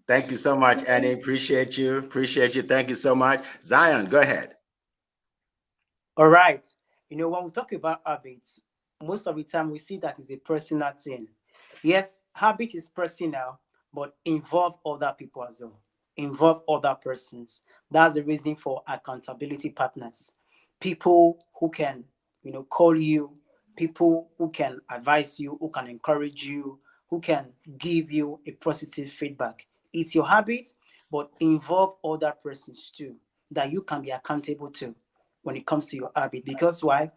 Thank you so much, Annie. Appreciate you. Thank you so much. Zion, go ahead. All right. When we talk about habits, most of the time we see that is a personal thing. Yes, habit is personal, but involve other people as well. Involve other persons. That's the reason for accountability partners. People who can, call you, people who can advise you, who can encourage you, who can give you a positive feedback. It's your habit, but involve other persons too that you can be accountable to when it comes to your habit. Because why?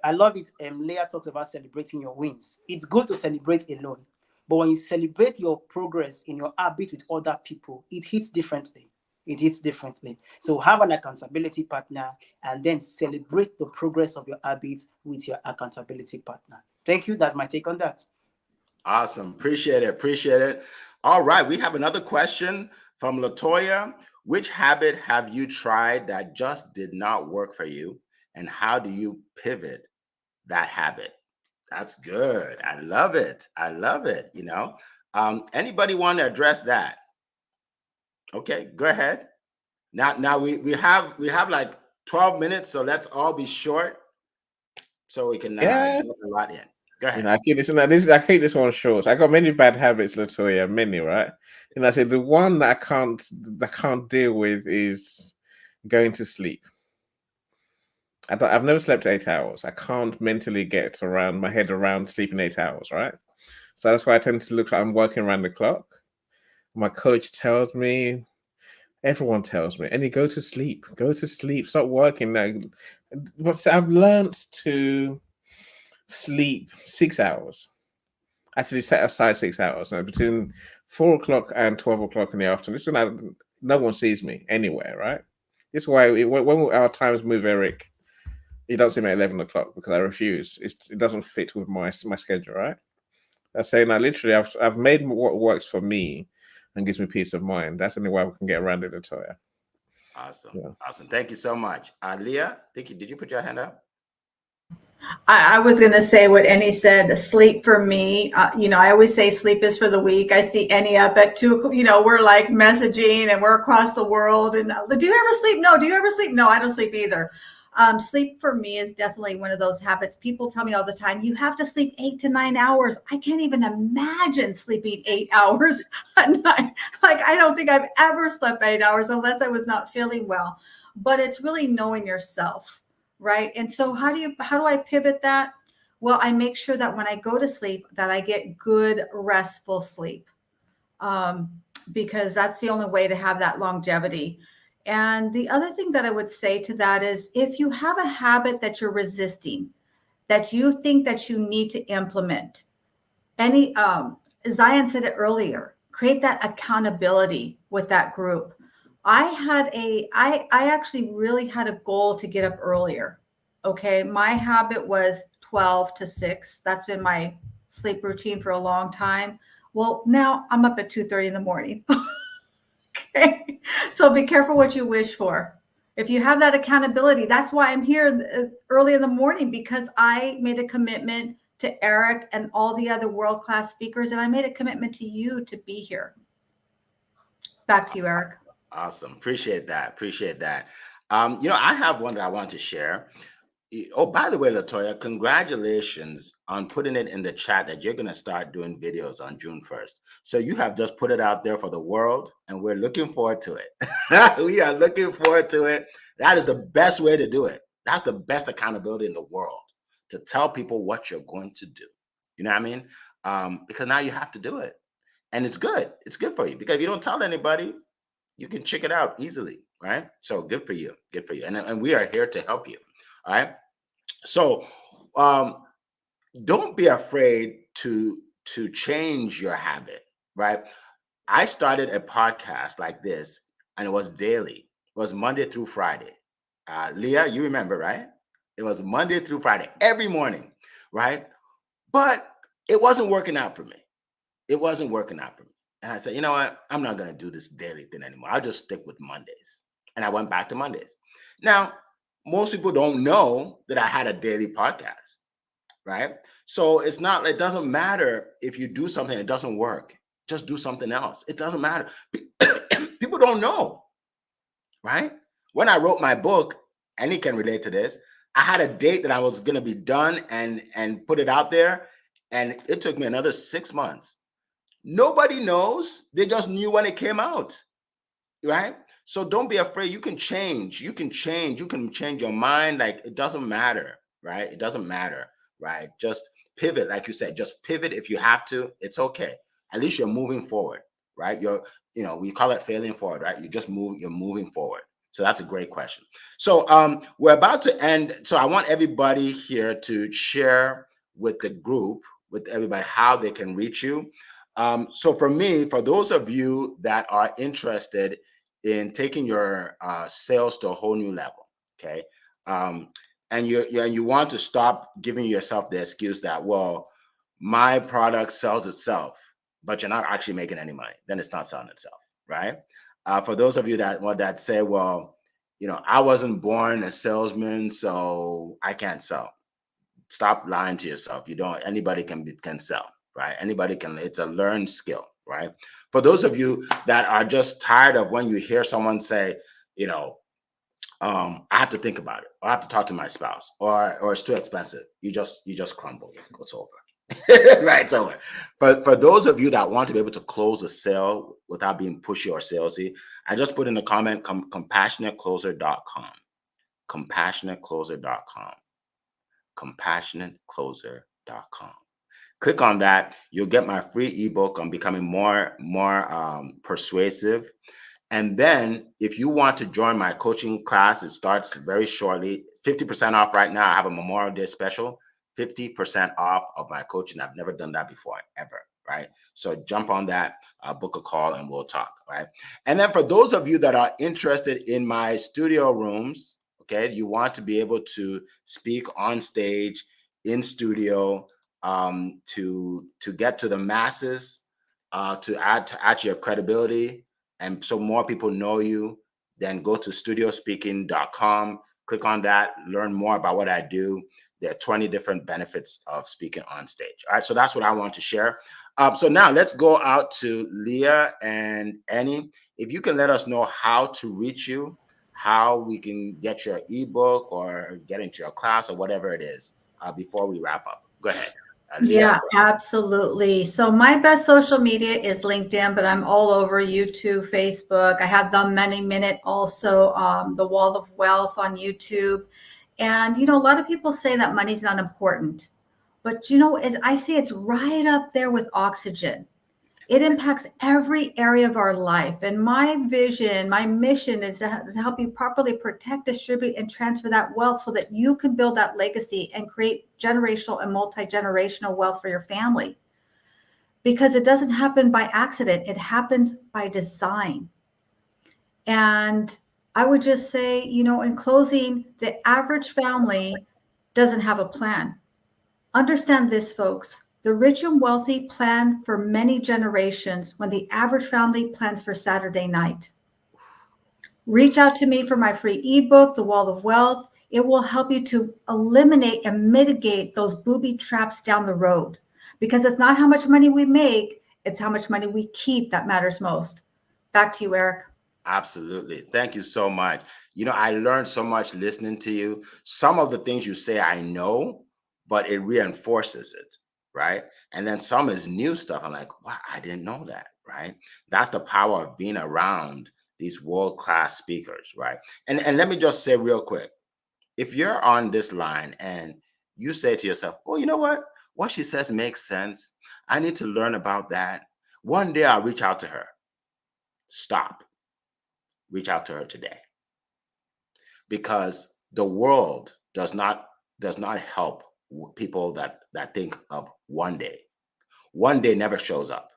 I love it. Leah talked about celebrating your wins. It's good to celebrate alone, but when you celebrate your progress in your habit with other people, it hits differently. So have an accountability partner and then celebrate the progress of your habits with your accountability partner. Thank you. That's my take on that. Awesome. Appreciate it. All right. We have another question from Latoya. Which habit have you tried that just did not work for you? And how do you pivot that habit? That's good. I love it. Anybody want to address that? Okay, go ahead. Now we have like 12 minutes, so let's all be short so we can get a lot in. Go ahead. I keep this one short. I got many bad habits, Latoya, many, right? I say the one that I can't deal with is going to sleep. I've never slept 8 hours. I can't mentally get my head around sleeping 8 hours, right? So that's why I tend to look like I'm working around the clock. My coach tells me, everyone tells me, Andy, go to sleep, stop working now. But I've learned to sleep 6 hours. Actually set aside 6 hours. Now, between 4 o'clock and 12 o'clock in the afternoon. This is when no one sees me anywhere, right? This is why when our times move, Eric, you don't see me at 11 o'clock because I refuse. It doesn't fit with my schedule, right? I say now, literally, I've made what works for me and gives me peace of mind. That's the only way we can get around it, Latoya. Awesome. Yeah. Awesome. Thank you so much. Leah, did you put your hand up? I was going to say what Annie said, sleep for me. I always say sleep is for the weak. I see Annie up at 2 o'clock, we're like messaging and we're across the world. And do you ever sleep? No. Do you ever sleep? No, I don't sleep either. Sleep for me is definitely one of those habits. People tell me all the time, you have to sleep 8 to 9 hours. I can't even imagine sleeping 8 hours a night. Like, I don't think I've ever slept 8 hours unless I was not feeling well. But it's really knowing yourself, right? And so how do I pivot that? Well, I make sure that when I go to sleep, that I get good, restful sleep, because that's the only way to have that longevity. And the other thing that I would say to that is, if you have a habit that you're resisting, that you think that you need to implement, Zion said it earlier, create that accountability with that group. I actually really had a goal to get up earlier. Okay. My habit was 12 to 6. That's been my sleep routine for a long time. Well, now I'm up at 2:30 in the morning. Okay. So be careful what you wish for. If you have that accountability, that's why I'm here early in the morning, because I made a commitment to Eric and all the other world-class speakers, and I made a commitment to you to be here. Back to you, Eric. Awesome. Appreciate that. Appreciate that. I have one that I want to share. Oh, by the way, Latoya, congratulations on putting it in the chat that you're going to start doing videos on June 1st. So you have just put it out there for the world, and we're looking forward to it. We are looking forward to it. That is the best way to do it. That's the best accountability in the world, to tell people what you're going to do. You know what I mean? Because now you have to do it. And it's good. It's good for you, because if you don't tell anybody, you can check it out easily, right? So good for you. Good for you. And we are here to help you. All right. So don't be afraid to change your habit, right? I started a podcast like this, and it was daily. It was Monday through Friday. Leah, you remember, right? It was Monday through Friday, every morning, right? But it wasn't working out for me. It wasn't working out for me. And I said, you know what? I'm not going to do this daily thing anymore. I'll just stick with Mondays. And I went back to Mondays. Now, most people don't know that I had a daily podcast, right? So it's not, it doesn't matter if you do something that doesn't work. Just do something else. It doesn't matter. People don't know, right? When I wrote my book, and he can relate to this, I had a date that I was going to be done and put it out there. And it took me another 6 months. Nobody knows. They just knew when it came out, right? So don't be afraid. You can change. You can change. You can change your mind. Like, it doesn't matter, right? It doesn't matter, right? Just pivot, like you said. Just pivot if you have to. It's okay. At least you're moving forward, right? We call it failing forward, right? You're moving forward. So that's a great question. So we're about to end. So I want everybody here to share with the group, with everybody, how they can reach you. So for me, for those of you that are interested in taking your sales to a whole new level, okay, and you want to stop giving yourself the excuse that, well, my product sells itself, but you're not actually making any money, then it's not selling itself, right? For those of you that say, well, I wasn't born a salesman, so I can't sell. Stop lying to yourself. Anybody can sell, right? Anybody can. It's a learned skill, right? For those of you that are just tired of when you hear someone say, I have to think about it, or I have to talk to my spouse, or it's too expensive, you just crumble. It's over. Right, it's over. But for those of you that want to be able to close a sale without being pushy or salesy, I just put in the comment, compassionatecloser.com. Compassionatecloser.com. Compassionatecloser.com. Click on that. You'll get my free ebook on becoming more persuasive. And then if you want to join my coaching class, it starts very shortly. 50% off right now. I have a Memorial Day special. 50% off of my coaching. I've never done that before, ever, right? So jump on that, book a call, and we'll talk, right? And then for those of you that are interested in my studio rooms, okay, you want to be able to speak on stage, in studio, to get to the masses, to add to your credibility, and so more people know you, then go to studiospeaking.com, click on that, learn more about what I do. There are 20 different benefits of speaking on stage. All right, so that's what I want to share. So now let's go out to Leah and Annie. If you can let us know how to reach you, how we can get your ebook or get into your class or whatever it is, before we wrap up. Go ahead. Yeah, absolutely. So my best social media is LinkedIn, but I'm all over YouTube, Facebook. I have the Money Minute, also the Wall of Wealth on YouTube. And, a lot of people say that money's not important, but I see it's right up there with oxygen. It impacts every area of our life. And my vision, my mission is to help you properly protect, distribute, and transfer that wealth so that you can build that legacy and create generational and multi-generational wealth for your family. Because it doesn't happen by accident. It happens by design. And I would just say, in closing, the average family doesn't have a plan. Understand this, folks. The rich and wealthy plan for many generations when the average family plans for Saturday night. Reach out to me for my free ebook, The Wall of Wealth. It will help you to eliminate and mitigate those booby traps down the road, because it's not how much money we make, it's how much money we keep that matters most. Back to you, Eric. Absolutely. Thank you so much. I learned so much listening to you. Some of the things you say, I know, but it reinforces it, right? And then some is new stuff. I'm like, wow, I didn't know that, right? That's the power of being around these world-class speakers, right? And let me just say real quick, if you're on this line and you say to yourself, oh, you know what she says makes sense. I need to learn about that. One day I'll reach out to her. Stop. Reach out to her today, because the world does not help people that think of one day. One day never shows up.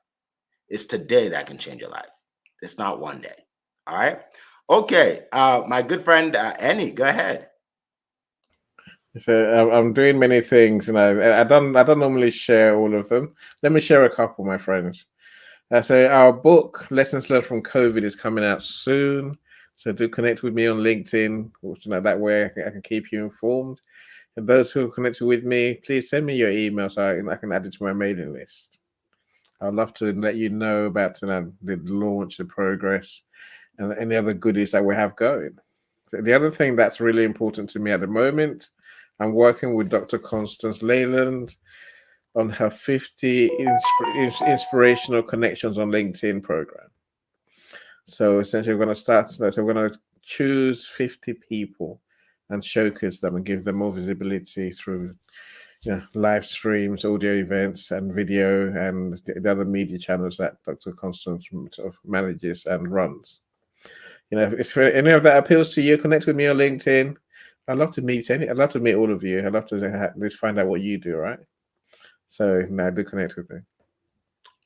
It's today that can change your life. It's not one day. All right. Okay. My good friend Annie, go ahead. So I'm doing many things, and I don't normally share all of them. Let me share a couple, my friends. So our book, Lessons Learned from COVID, is coming out soon. So do connect with me on LinkedIn. That way I can keep you informed. And those who are connected with me, please send me your email so I can add it to my mailing list. I'd love to let you know about the launch, the progress, and any other goodies that we have going. So the other thing that's really important to me at the moment, I'm working with Dr. Constance Leyland on her 50 inspirational connections on LinkedIn program. So essentially, we're going to start. So we're going to choose 50 people and showcase them and give them more visibility through live streams, audio events, and video, and the other media channels that Dr. Constance sort of manages and runs. If any of that appeals to you, connect with me on LinkedIn. I'd love to meet all of you. I'd love to just find out what you do, right? So now do connect with me.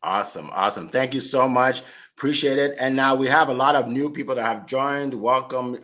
Awesome. Thank you so much. Appreciate it. And now we have a lot of new people that have joined. Welcome,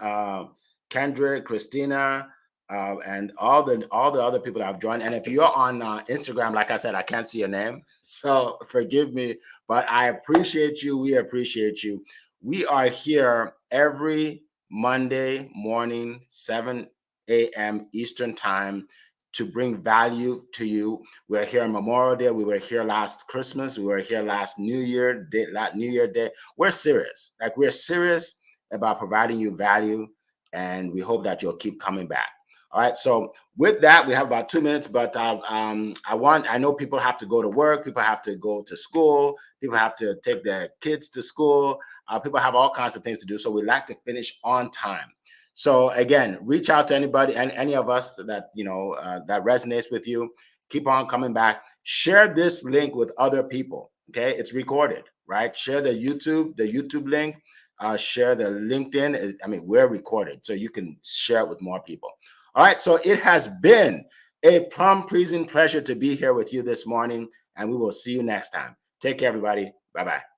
Kendrick, Christina, and all the other people that have joined. And if you're on Instagram, like I said, I can't see your name, so forgive me, but I appreciate you. We appreciate you. We are here every Monday morning, 7 a.m. Eastern time, to bring value to you. We're here on Memorial Day. We were here last Christmas. We were here last New Year Day. We're serious. We're serious about providing you value, and we hope that you'll keep coming back. All right. So with that, we have about 2 minutes, but I know people have to go to work. People have to go to school. People have to take their kids to school. People have all kinds of things to do. So we like to finish on time. So again, reach out to anybody and any of us that that resonates with you. Keep on coming back. Share this link with other people. Okay, it's recorded, right? Share the YouTube link. Share the LinkedIn. I mean, we're recorded, so you can share it with more people. All right. So it has been a plum-pleasing pleasure to be here with you this morning, and we will see you next time. Take care, everybody. Bye-bye.